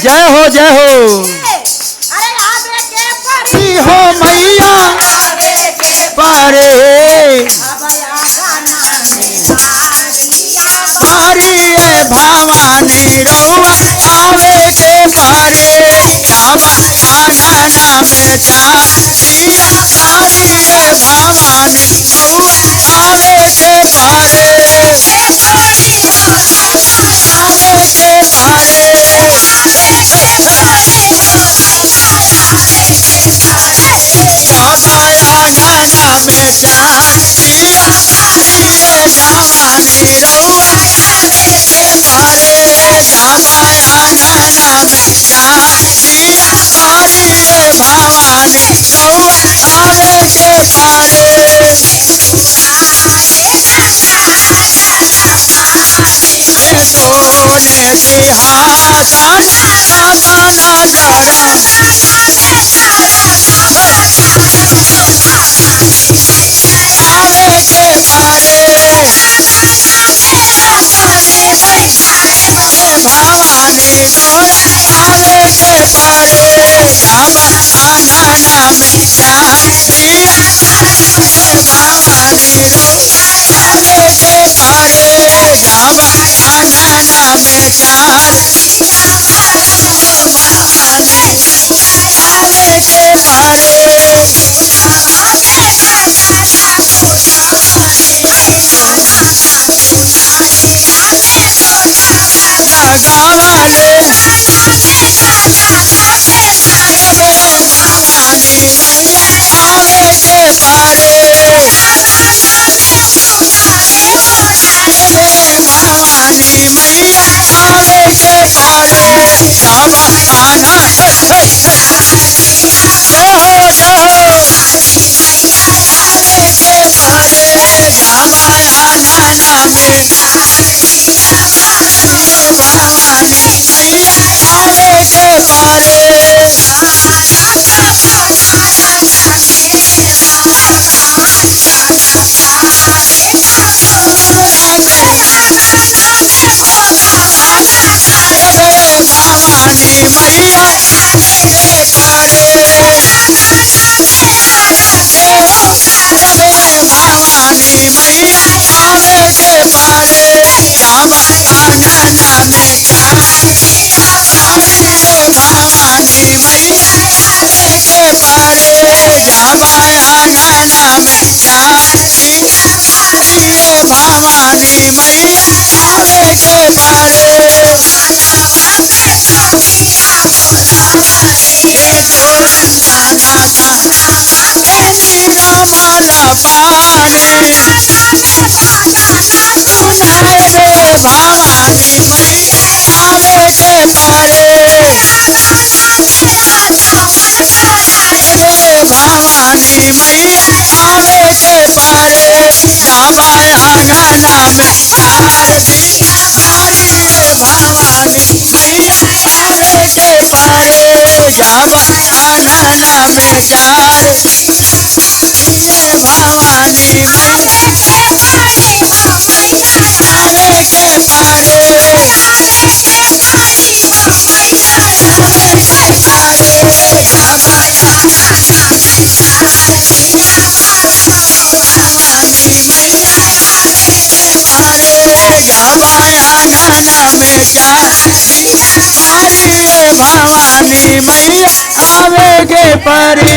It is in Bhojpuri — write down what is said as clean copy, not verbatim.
जय हो जय हो। अरे आवे के परी हो मैया आवे के पारे अबया गाना में हारिया पारी भवानी रउआ आवे के पारे अब आंगना में चारिया पारी भवानी रउआ आवे के पारे छोड़ी हो आवे के पारे आंगना में चारिया पारी भवानी रउआ आवे के पारे जब आंगना में चारिया पारी भवानी रउआ आवे के पारे सोने सिंहासन अपना गरम आवे के पारे भवानी तोरा आवे के पारे जब आंगना में चारिया भवानी रउआ आवे के पारे जब आंगना में चारिया भवानी आवे के पारे गावाले भवानी मैया आवे के पारे भवानी मैया आवे के पारे जब आंगन जय हो जय हो आवे के पारे जब आंगना में भवानी मैया आवे के पारे भवानी मैया आवे के पारे भवानी मैया आवे के पारे जब आंगना में चारिया भवानी मैया आवे के पारे जब आंगना में चारिया भवानी मैया आवे के पारे नाना के दिन माला पानी सुनाए दे भवानी मैया आवे के पारे भवानी मैया आवे के पारे जब आंगना में चारिया पारी भवानी मैया आवे के पारे जब आंगना में चारिया भवानी मैया आवे के पारे भवानी मैया आवे के पारे जब आंगना में चारिया पारी भवानी मैया आवे के पारे